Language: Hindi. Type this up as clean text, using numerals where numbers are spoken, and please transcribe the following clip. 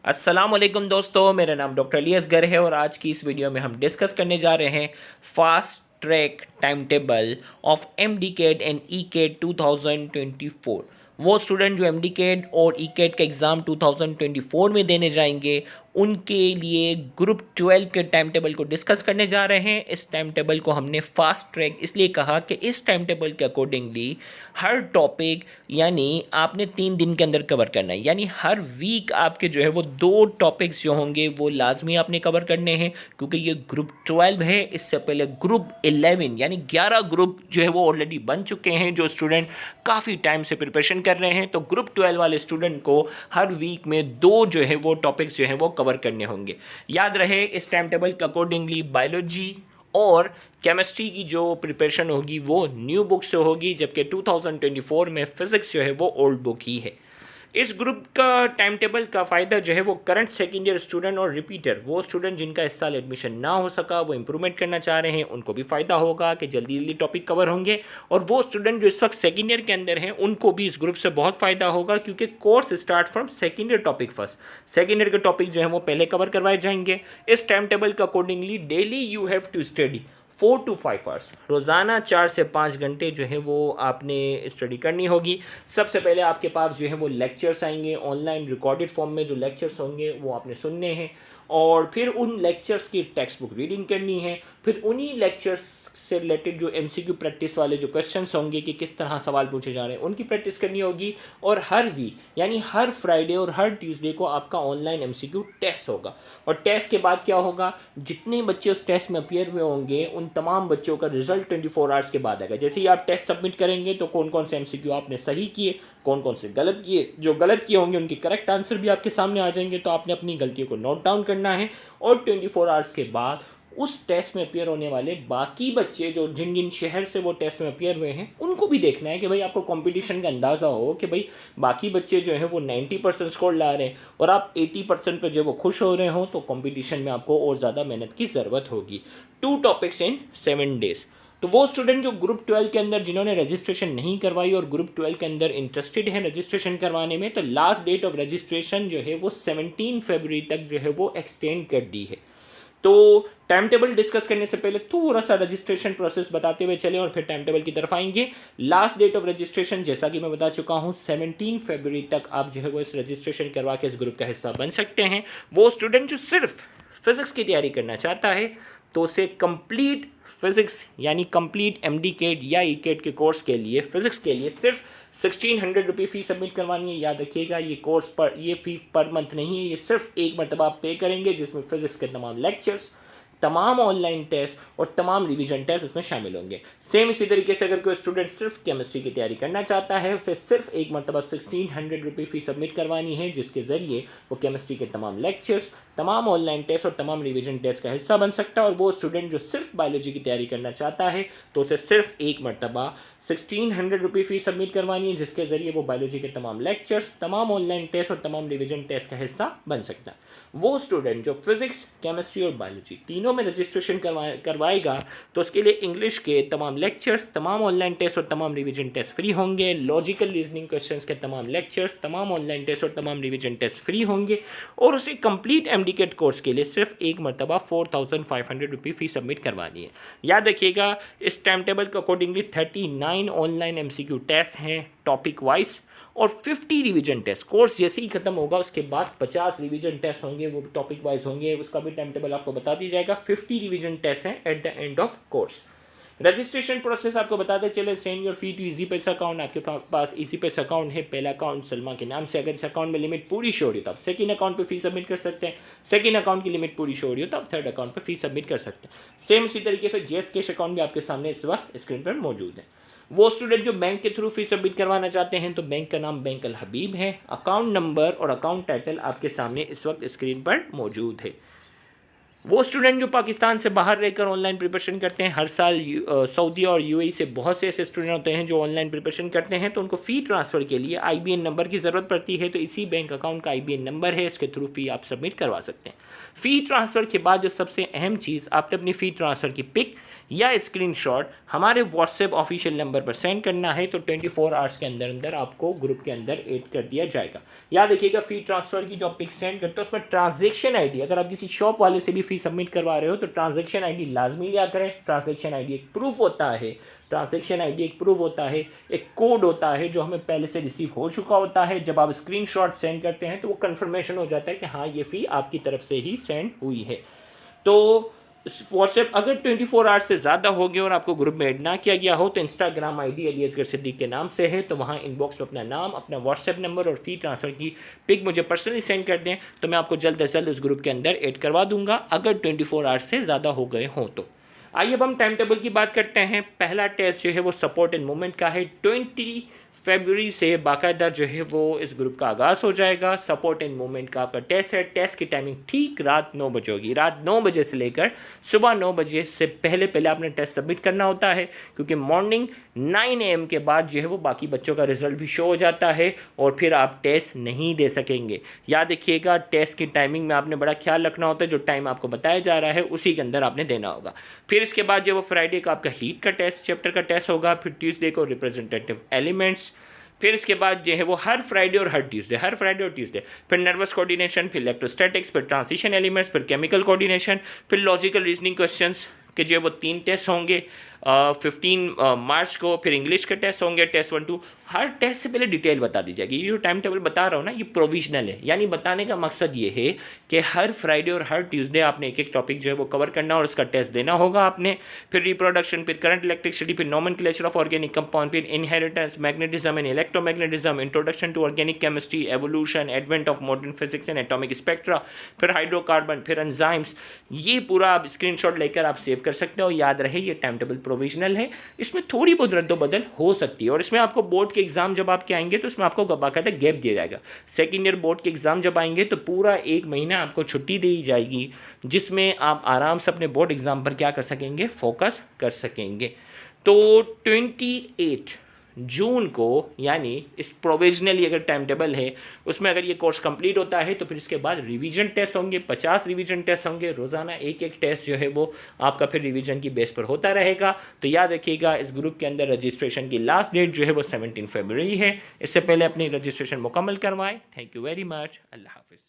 अस्सलामुअलैकुम दोस्तों, मेरा नाम डॉक्टर अली असगर है और आज की इस वीडियो में हम डिस्कस करने जा रहे हैं fast track time table of MDCAT and ECAT 2024। वो स्टूडेंट जो एम डी केड और ई केड का एग्ज़ाम 2024 में देने जाएंगे उनके लिए ग्रुप 12 के टाइम टेबल को डिस्कस करने जा रहे हैं। इस टाइम टेबल को हमने फास्ट ट्रैक इसलिए कहा कि इस टाइम टेबल के अकॉर्डिंगली हर टॉपिक यानी आपने 3 दिन के अंदर कवर करना है, यानी हर वीक आपके जो है वो 2 टॉपिक्स जो होंगे वो लाजमी आपने कवर करने हैं, क्योंकि ये ग्रुप 12 है। इससे पहले ग्रुप 11 यानी 11 ग्रुप जो है वो ऑलरेडी बन चुके हैं, जो स्टूडेंट काफ़ी टाइम से प्रिपरेशन कर रहे हैं। तो ग्रुप 12 वाले स्टूडेंट को हर वीक में 2 जो है वो टॉपिक्स जो है वो कवर करने होंगे। याद रहे इस टाइम टेबल के अकॉर्डिंगली बायोलॉजी और केमिस्ट्री की जो प्रिपरेशन होगी वो न्यू बुक से होगी, जबकि 2024 में फ़िज़िक्स जो है वो ओल्ड बुक ही है। इस ग्रुप का टाइम टेबल का फ़ायदा जो है वो करंट सेकेंड ईयर स्टूडेंट और रिपीटर, वो स्टूडेंट जिनका इस साल एडमिशन ना हो सका, वो इंप्रूवमेंट करना चाह रहे हैं, उनको भी फ़ायदा होगा कि जल्दी जल्दी टॉपिक कवर होंगे। और वो स्टूडेंट जो इस वक्त सेकेंड ईयर के अंदर हैं उनको भी इस ग्रुप से बहुत फ़ायदा होगा, क्योंकि course start from second year topic first. Second year के टॉपिक जो है वो पहले कवर करवाए जाएंगे। इस टाइम टेबल के accordingly daily you have to study 4 to 5 hours, रोज़ाना 4 से 5 घंटे जो है वो आपने स्टडी करनी होगी। सबसे पहले आपके पास जो है वो लेक्चर्स आएंगे ऑनलाइन रिकॉर्डेड फॉर्म में, जो लेक्चर्स होंगे वो आपने सुनने हैं और फिर उन लेक्चर्स की टेक्स्ट बुक रीडिंग करनी है। फिर उन्हीं लेक्चर्स से रिलेटेड जो एमसीक्यू प्रैक्टिस वाले जो क्वेश्चंस होंगे कि किस तरह सवाल पूछे जा रहे हैं उनकी प्रैक्टिस करनी होगी। और हर वीक यानी हर फ्राइडे और हर ट्यूसडे को आपका ऑनलाइन एमसीक्यू टेस्ट होगा। और टेस्ट के बाद क्या होगा, जितने बच्चे उस टेस्ट में अपीयर हुए होंगे उन तमाम बच्चों का रिजल्ट 24 आवर्स के बाद आएगा। जैसे ही आप टेस्ट सबमिट करेंगे तो कौन कौन से एमसीक्यू आपने सही किए, कौन कौन से गलत किए, जो गलत किए होंगे उनके करेक्ट आंसर भी आपके सामने आ जाएंगे। तो आपने अपनी गलतियों को नोट डाउन करना है और 24 आवर्स के बाद उस टेस्ट में अपीयर होने वाले बाकी बच्चे जो जिन जिन शहर से वो टेस्ट में अपीयर हुए हैं उनको भी देखना है कि भाई आपको कंपटीशन का अंदाज़ा हो कि भाई बाकी बच्चे जो हैं वो 90% स्कोर ला रहे हैं और आप 80% पे जो वो खुश हो रहे हो, तो कंपटीशन में आपको और ज़्यादा मेहनत की ज़रूरत होगी। 2 टॉपिक्स इन 7 डेज़। तो वो स्टूडेंट जो ग्रुप 12 के अंदर जिन्होंने रजिस्ट्रेशन नहीं करवाई और ग्रुप 12 के अंदर इंटरेस्टेड है रजिस्ट्रेशन करवाने में, तो लास्ट डेट ऑफ रजिस्ट्रेशन जो है वो 17 फरवरी तक जो है वो एक्सटेंड कर दी है। तो टाइम टेबल डिस्कस करने से पहले थोड़ा सा रजिस्ट्रेशन प्रोसेस बताते हुए चले और फिर टाइम टेबल की तरफ आएंगे। लास्ट डेट ऑफ रजिस्ट्रेशन जैसा कि मैं बता चुका हूं 17 फरवरी तक आप जो है वो इस रजिस्ट्रेशन करवा के इस ग्रुप का हिस्सा बन सकते हैं। वो स्टूडेंट जो सिर्फ फिजिक्स की तैयारी करना चाहता है तो उसे कंप्लीट फिजिक्स यानी कंप्लीट एमडी केड या ई केड के कोर्स के लिए फिजिक्स के लिए सिर्फ 1600 रुपये फ़ीस सबमिट करवानी है। याद रखिएगा ये कोर्स पर ये फ़ीस पर मंथ नहीं है, ये सिर्फ एक मरतबा आप पे करेंगे, जिसमें फ़िज़िक्स के तमाम लेक्चर्स, तमाम ऑनलाइन टेस्ट और तमाम रिवीजन टेस्ट उसमें शामिल होंगे। सेम इसी तरीके से अगर कोई स्टूडेंट सिर्फ केमिस्ट्री की तैयारी करना चाहता है उसे सिर्फ एक मरतबा 1600 रुपये फ़ीस सबमिट करवानी है, जिसके ज़रिए वो केमिस्ट्री के तमाम लेक्चर्स, तमाम ऑनलाइन टेस्ट और तमाम रिवीजन टेस्ट का हिस्सा बन सकता है। और वो स्टूडेंट जो सिर्फ बायोलॉजी की तैयारी करना चाहता है तो उसे सिर्फ एक मरतबा 1600 रुपये फ़ीस सबमिट करवानी है, जिसके ज़रिए वो बायोलॉजी के तमाम लेक्चर्स, तमाम ऑनलाइन टेस्ट और तमाम रिवीजन टेस्ट का हिस्सा बन सकता है। वो स्टूडेंट जो फिज़िक्स, केमिस्ट्री और बायोलॉजी तीनों में रजिस्ट्रेशन करवाएगा तो उसके लिए इंग्लिश के तमाम लेक्चर्स, तमाम ऑनलाइन टेस्ट और तमाम रिवीजन टेस्ट फ्री होंगे। लॉजिकल रीजनिंग क्वेश्चंस के तमाम लेक्चर्स, तमाम ऑनलाइन टेस्ट और तमाम रिवीजन टेस्ट फ्री होंगे। और उसे कंप्लीट एमडीकेट कोर्स के लिए सिर्फ एक मरतबा 4500 रुपये फ़ीस सबमिट करवानी है। याद रखिएगा इस टाइम टेबल के अकॉर्डिंगली 39 ऑनलाइन एमसीक्यू टेस्ट हैं टॉपिक वाइज और 50 रिवीजन टेस्ट। कोर्स जैसे ही खत्म होगा उसके बाद 50 रिवीजन टेस्ट होंगे, वो टॉपिक वाइज होंगे, उसका भी टाइम टेबल आपको बता दी जाएगा। 50 रिवीजन टेस्ट हैं at the end of course. Registration process आपको बताते चले, send your fee to Easypaisa account. आपके पास इजी पैसा अकाउंट है, पहला अकाउंट सलमा के नाम से, अगर इस अकाउंट में लिमिट पूरी शो हो रही हो तो आप सेकंड अकाउंट पे फीस सबमिट कर सकते हैं। सेकंड अकाउंट की लिमिट पूरी शो हो रही हो तो आप थर्ड अकाउंट पे फीस सबमिट कर सकते हैं। सेम इसी तरीके से जेएस कैश अकाउंट भी आपके सामने इस वक्त स्क्रीन पर मौजूद है। वो स्टूडेंट जो बैंक के थ्रू फीस सबमिट करवाना चाहते हैं तो बैंक का नाम बैंक अल हबीब है। अकाउंट नंबर और अकाउंट टाइटल आपके सामने इस वक्त स्क्रीन पर मौजूद है। वो स्टूडेंट जो पाकिस्तान से बाहर रहकर ऑनलाइन प्रिपरेशन करते हैं, हर साल सऊदी और यूएई से बहुत से ऐसे स्टूडेंट होते हैं जो ऑनलाइन प्रिपरेशन करते हैं, तो उनको फ़ी ट्रांसफ़र के लिए आईबीएन नंबर की ज़रूरत पड़ती है। तो इसी बैंक अकाउंट का आईबीएन नंबर है, इसके थ्रू फ़ी आप सबमिट करवा सकते हैं। फ़ी ट्रांसफ़र के बाद जो सबसे अहम चीज़, आपने अपनी फ़ी ट्रांसफ़र की पिक या स्क्रीनशॉट हमारे व्हाट्सएप ऑफिशियल नंबर पर सेंड करना है, तो 24 आवर्स के अंदर अंदर आपको ग्रुप के अंदर ऐड कर दिया जाएगा। याद रखिएगा, फ़ी ट्रांसफ़र की जो आप पिक सेंड करते हो उसमें ट्रांजेक्शन आईडी, अगर आप किसी शॉप वाले से भी फ़ी सबमिट करवा रहे हो तो ट्रांजेक्शन आईडी लाजमी लिया करें। ट्रांजेक्शन आईडी एक प्रूफ होता है, ट्रांजेक्शन आईडी एक प्रूफ होता है, एक कोड होता है जो हमें पहले से रिसीव हो चुका होता है। जब आप स्क्रीनशॉट सेंड करते हैं तो वो कंफर्मेशन हो जाता है कि हाँ ये फ़ी आपकी तरफ से ही सेंड हुई है। तो व्हाट्सएप अगर 24 आवर्स से ज़्यादा हो गया और आपको ग्रुप में ऐड ना किया गया हो तो इंस्टाग्राम आईडी अली असगर सिद्दीक के नाम से है, तो वहाँ इनबॉक्स में अपना नाम, अपना व्हाट्सएप नंबर और फ़ी ट्रांसफ़र की पिक मुझे पर्सनली सेंड कर दें, तो मैं आपको जल्द से जल्द उस ग्रुप के अंदर ऐड करवा दूंगा अगर 24 आवर्स से ज़्यादा हो गए हों तो। आइए अब हम टाइम टेबल की बात करते हैं। पहला टेस्ट जो है वो सपोर्ट एंड मूवमेंट का है। 20 फरवरी से बाकायदा जो है वो इस ग्रुप का आगाज़ हो जाएगा। सपोर्ट एंड मूवमेंट का आपका टेस्ट है। टेस्ट की टाइमिंग ठीक रात 9 बजे होगी। रात 9 बजे से लेकर सुबह 9 बजे से पहले पहले आपने टेस्ट सबमिट करना होता है, क्योंकि मॉर्निंग 9 AM के बाद जो है वो बाकी बच्चों का रिजल्ट भी शो हो जाता है और फिर आप टेस्ट नहीं दे सकेंगे। याद रखिएगा, टेस्ट की टाइमिंग में आपने बड़ा ख्याल रखना होता है। जो टाइम आपको बताया जा रहा है उसी के अंदर आपने देना होगा। फिर इसके बाद जो वो फ्राइडे का आपका हीट का टेस्ट, चैप्टर का टेस्ट होगा। फिर ट्यूसडे को रिप्रेजेंटेटिव एलिमेंट्स। फिर इसके बाद जो है वो हर फ्राइडे और फ्राइडे और ट्यूसडे। फिर नर्वस कोऑर्डिनेशन, फिर इलेक्ट्रोस्टैटिक्स, फिर ट्रांजिशन एलिमेंट्स, फिर केमिकल कोऑर्डिनेशन, फिर लॉजिकल रीजनिंग क्वेश्चंस के जो है वो 3 टेस्ट होंगे 15 मार्च को। फिर इंग्लिश के टेस्ट होंगे, टेस्ट 1 2। हर टेस्ट से पहले डिटेल बता दी जाएगी। ये जो टाइम टेबल बता रहा हूँ ना, ये प्रोविजनल है, यानी बताने का मकसद ये है कि हर फ्राइडे और हर ट्यूसडे आपने एक एक टॉपिक जो है वो कवर करना और उसका टेस्ट देना होगा आपने। फिर रिप्रोडक्शन, फिर करंट इलेक्ट्रिसिटी, फिर नोमेनक्लेचर ऑफ ऑर्गेनिक कंपाउंड, फिर inheritance, magnetism and electromagnetism, introduction to organic chemistry, evolution, advent of modern physics and atomic spectra, फिर हाइड्रोकार्बन, फिर एंजाइम्स। ये पूरा आप स्क्रीनशॉट लेकर आप सेव कर सकते हो। याद रहे ये टाइम टेबल प्रोविजनल है, इसमें थोड़ी बहुत रद्दोबदल हो सकती है। और इसमें आपको बोर्ड के एग्जाम जब आपके आएंगे तो इसमें आपको बाकायदा गैप दिया जाएगा। सेकेंड ईयर बोर्ड के एग्जाम जब आएंगे तो पूरा 1 महीना आपको छुट्टी दी जाएगी, जिसमें आप आराम से अपने बोर्ड एग्जाम पर क्या कर सकेंगे, फोकस कर सकेंगे। तो 28 जून को, यानी इस प्रोविजनली अगर टाइम टेबल है उसमें अगर ये कोर्स कंप्लीट होता है तो फिर इसके बाद रिवीजन टेस्ट होंगे। 50 रिवीजन टेस्ट होंगे, रोज़ाना एक एक टेस्ट जो है वो आपका फिर रिवीजन की बेस पर होता रहेगा। तो याद रखिएगा, इस ग्रुप के अंदर रजिस्ट्रेशन की लास्ट डेट जो है वो 17 फरवरी है। इससे पहले अपनी रजिस्ट्रेशन मुकम्मल करवाएं। Thank you very much. Allah हाफिज़।